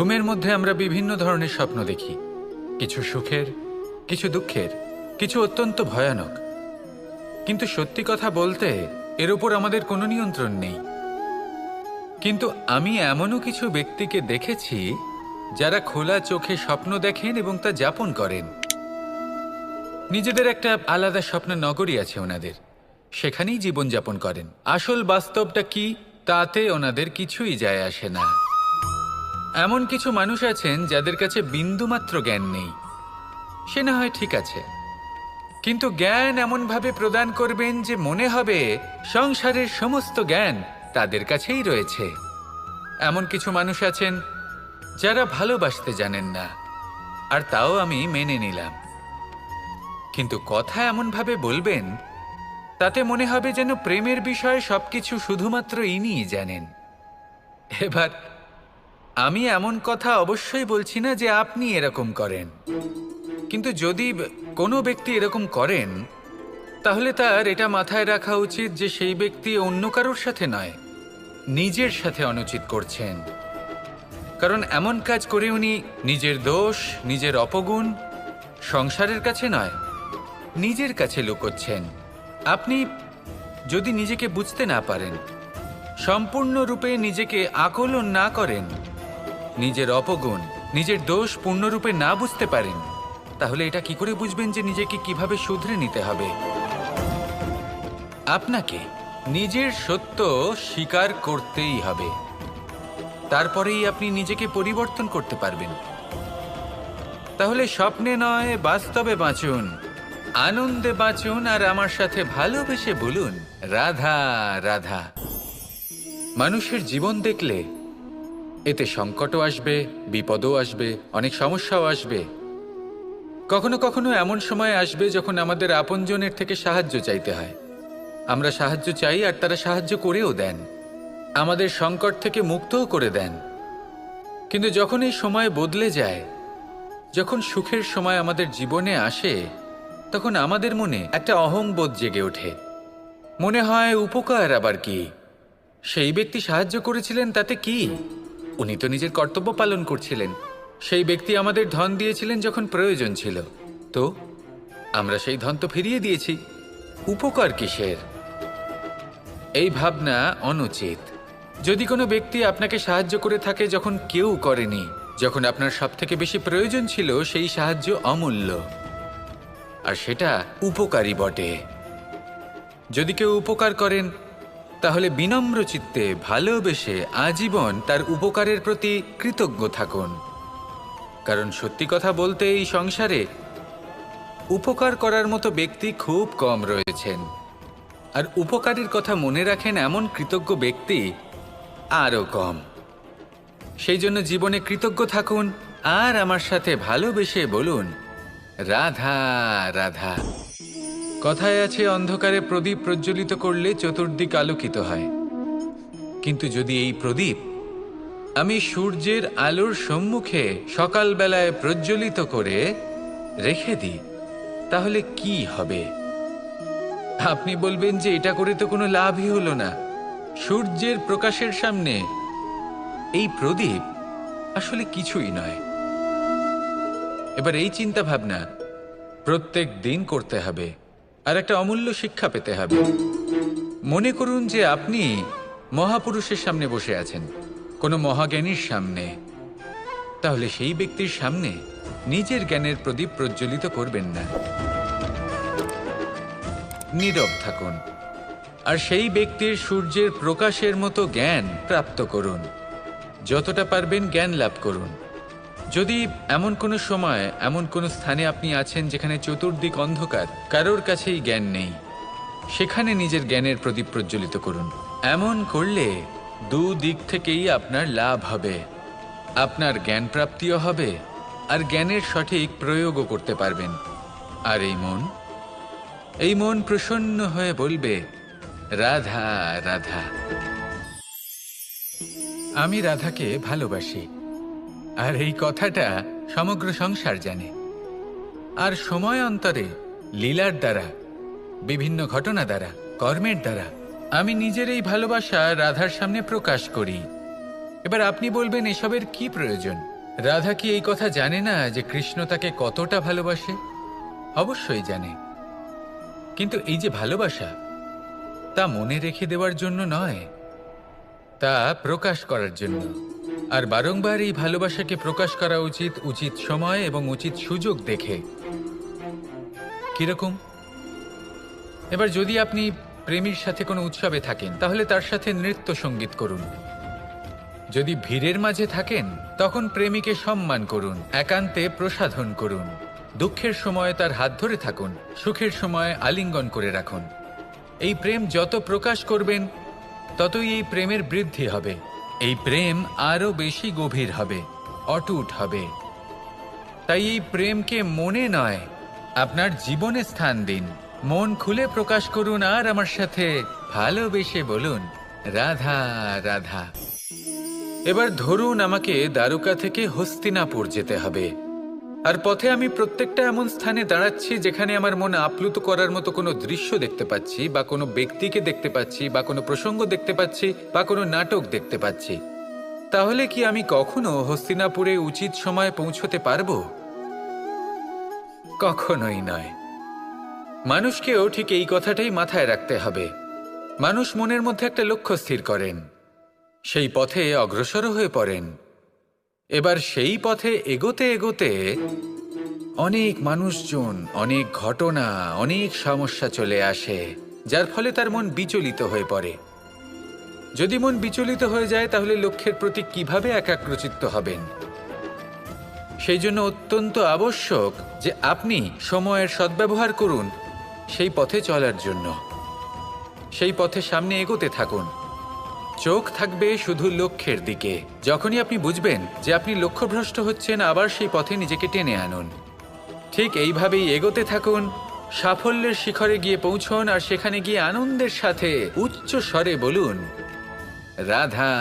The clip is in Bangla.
ঘুমের মধ্যে আমরা বিভিন্ন ধরনের স্বপ্ন দেখি, কিছু সুখের, কিছু দুঃখের, কিছু অত্যন্ত ভয়ানক। কিন্তু সত্যি কথা বলতে এর উপর আমাদের কোনো নিয়ন্ত্রণ নেই। কিন্তু আমি এমনও কিছু ব্যক্তিকে দেখেছি যারা খোলা চোখে স্বপ্ন দেখেন এবং তা যাপন করেন। নিজেদের একটা আলাদা স্বপ্ন নগরী আছে ওনাদের, সেখানেই জীবনযাপন করেন। আসল বাস্তবটা কি তাতে ওনাদের কিছুই যায় আসে না। এমন কিছু মানুষ আছেন যাদের কাছে বিন্দুমাত্র জ্ঞান নেই, সে না হয় ঠিক আছে, কিন্তু জ্ঞান এমনভাবে প্রদান করবেন যে মনে হবে সংসারের সমস্ত জ্ঞান তাদের কাছেই রয়েছে। এমন কিছু মানুষ আছেন যারা ভালোবাসতে জানেন না, আর তাও আমি মেনে নিলাম, কিন্তু কথা এমনভাবে বলবেন তাতে মনে হবে যেন প্রেমের বিষয়ে সবকিছু শুধুমাত্র ইনিই জানেন। এবার আমি এমন কথা অবশ্যই বলছি না যে আপনি এরকম করেন, কিন্তু যদি কোনো ব্যক্তি এরকম করেন তাহলে তার এটা মাথায় রাখা উচিত যে সেই ব্যক্তি অন্য কারোর সাথে নয়, নিজের সাথে অনুচিত করছেন। কারণ এমন কাজ করে উনি নিজের দোষ, নিজের অপগুণ সংসারের কাছে নয়, নিজের কাছে লুকোচ্ছেন। আপনি যদি নিজেকে বুঝতে না পারেন, সম্পূর্ণরূপে নিজেকে আকলন না করেন, নিজের অপগুণ, নিজের দোষ পূর্ণরূপে না বুঝতে পারেন, তাহলে এটা কি করে বুঝবেন যে নিজেকে কিভাবে শুধরে নিতে হবে? আপনাকে নিজের সত্য স্বীকার করতেই হবে, তারপরেই আপনি নিজেকে পরিবর্তন করতে পারবেন। তাহলে স্বপ্নে নয়, বাস্তবে বাঁচুন, আনন্দে বাঁচুন, আর আমার সাথে ভালোবেসে বলুন রাধা রাধা। মানুষের জীবন দেখলে এতে সংকটও আসবে, বিপদও আসবে, অনেক সমস্যাও আসবে। কখনো কখনো এমন সময় আসবে যখন আমাদের আপনজনের থেকে সাহায্য চাইতে হয়। আমরা সাহায্য চাই আর তারা সাহায্য করেও দেন, আমাদের সংকট থেকে মুক্তও করে দেন। কিন্তু যখন এই সময় বদলে যায়, যখন সুখের সময় আমাদের জীবনে আসে, তখন আমাদের মনে একটা অহংবোধ জেগে ওঠে। মনে হয় উপকার আবার কি, সেই ব্যক্তি সাহায্য করেছিলেন তাতে কি, উনি তো নিজের কর্তব্য পালন করছিলেন। সেই ব্যক্তি আমাদের ধন দিয়েছিলেন যখন প্রয়োজন ছিল, তো আমরা সেই ধন তো ফিরিয়ে দিয়েছি, উপকার কিসের? এই ভাবনা অনুচিত। যদি কোনো ব্যক্তি আপনাকে সাহায্য করে থাকে যখন কেউ করেনি, যখন আপনার সবথেকে বেশি প্রয়োজন ছিল, সেই সাহায্য অমূল্য, আর সেটা উপকারী বটে। যদি কেউ উপকার করেন তাহলে বিনম্র চিত্তে ভালোবেসে আজীবন তার উপকারের প্রতি কৃতজ্ঞ থাকুন। কারণ সত্যি কথা বলতে এই সংসারে উপকার করার মতো ব্যক্তি খুব কম রয়েছেন, আর উপকারের কথা মনে রাখেন এমন কৃতজ্ঞ ব্যক্তি আরও কম। সেই জন্য জীবনে কৃতজ্ঞ থাকুন আর আমার সাথে ভালোবেসে বলুন রাধা রাধা। কথায় আছে অন্ধকারে প্রদীপ প্রজ্বলিত করলে চতুর্দিক আলোকিত হয়, কিন্তু যদি এই প্রদীপ আমি সূর্যের আলোর সম্মুখে সকালবেলায় প্রজ্বলিত করে রেখে দিই, তাহলে কি হবে? আপনি বলবেন যে এটা করে তো কোনো লাভই হলো না। সূর্যের প্রকাশের সামনে এই প্রদীপ আসলে কিছুই নয়। এবার এই চিন্তা ভাবনা প্রত্যেক দিন করতে হবে, আর একটা অমূল্য শিক্ষা পেতে হবে। মনে করুন যে আপনি মহাপুরুষের সামনে বসে আছেন, কোনো মহাজ্ঞানীর সামনে, তাহলে সেই ব্যক্তির সামনে নিজের জ্ঞানের প্রদীপ প্রজ্বলিত করবেন না, নীরব থাকুন, আর সেই ব্যক্তির সূর্যের প্রকাশের মতো জ্ঞান প্রাপ্ত করুন। যতটা পারবেন জ্ঞান লাভ করুন। যদি এমন কোনো সময়, এমন কোনো স্থানে আপনি আছেন যেখানে চতুর্দিক অন্ধকার, কারোর কাছেই জ্ঞান নেই, সেখানে নিজের জ্ঞানের প্রদীপ প্রজ্বলিত করুন। এমন করলে দুদিক থেকেই আপনার লাভ হবে, আপনার জ্ঞান প্রাপ্তিও হবে, আর জ্ঞানের সঠিক প্রয়োগও করতে পারবেন। আর এই মন প্রসন্ন হয়ে বলবে রাধা রাধা। আমি রাধাকে ভালোবাসি, আর এই কথাটা সমগ্র সংসার জানে। আর সময় অন্তরে লীলার দ্বারা, বিভিন্ন ঘটনা দ্বারা, কর্মের দ্বারা আমি নিজের এই ভালোবাসা রাধার সামনে প্রকাশ করি। এবার আপনি বলবেন এসবের কি প্রয়োজন? রাধা কি এই কথা জানে না যে কৃষ্ণ তাকে কতটা ভালোবাসে? অবশ্যই জানে, কিন্তু এই যে ভালোবাসা, তা মনে রেখে দেওয়ার জন্য নয়, তা প্রকাশ করার জন্য। আর বারংবার এই ভালোবাসাকে প্রকাশ করা উচিত, উচিত সময় এবং উচিত সুযোগ দেখে। কিরকম? এবার যদি আপনি প্রেমীর সাথে কোনো উৎসবে থাকেন, তাহলে তার সাথে নৃত্য সঙ্গীত করুন। যদি ভিড়ের মাঝে থাকেন, তখন প্রেমীকে সম্মান করুন, একান্তে প্রসাধন করুন। দুঃখের সময় তার হাত ধরে থাকুন, সুখের সময় আলিঙ্গন করে রাখুন। এই প্রেম যত প্রকাশ করবেন, ততই এই প্রেমের বৃদ্ধি হবে। এই প্রেম আরো বেশি গভীর হবে, অটুট হবে। তাই এই প্রেমকে মনে নয়, আপনার জীবনে স্থান দিন। মন খুলে প্রকাশ করুন আর আমার সাথে ভালোবেসে বলুন, রাধা রাধা। এবার ধরুন আমাকে দ্বারকা থেকে হস্তিনাপুর যেতে হবে, আর পথে আমি প্রত্যেকটা এমন স্থানে দাঁড়াচ্ছি যেখানে আমার মন আপ্লুত করার মতো কোনো দৃশ্য দেখতে পাচ্ছি, বা কোনো ব্যক্তিকে দেখতে পাচ্ছি, বা কোনো প্রসঙ্গ দেখতে পাচ্ছি, বা কোনো নাটক দেখতে পাচ্ছি। তাহলে কি আমি কখনো হস্তিনাপুরে উচিত সময়ে পৌঁছতে পারবো? কখনোই নয়। মানুষকেও ঠিক এই কথাটাই মাথায় রাখতে হবে। মানুষ মনের মধ্যে একটা লক্ষ্য স্থির করেন, সেই পথে অগ্রসর হয়ে পড়েন। এবার সেই পথে এগোতে এগোতে অনেক মানুষজন, অনেক ঘটনা, অনেক সমস্যা চলে আসে, যার ফলে তার মন বিচলিত হয়ে পড়ে। যদি মন বিচলিত হয়ে যায়, তাহলে লক্ষ্যের প্রতি কিভাবে একাগ্রচিত্ত হবেন? সেই জন্য অত্যন্ত আবশ্যক যে আপনি সময়ের সদ্ব্যবহার করুন সেই পথে চলার জন্য। সেই পথে সামনে এগোতে থাকুন, চোখ থাকবে শুধু লক্ষ্যের দিকে। যখনই আপনি বুঝবেন যে আপনি লক্ষ্যভ্রষ্ট হচ্ছেন, আবার সেই পথে নিজেকে টেনে আনুন। ঠিক এইভাবেই এগোতে থাকুন, সাফল্যের শিখরে গিয়ে পৌঁছন, আর সেখানে গিয়ে আনন্দের সাথে উচ্চ স্বরে বলুন, রাধা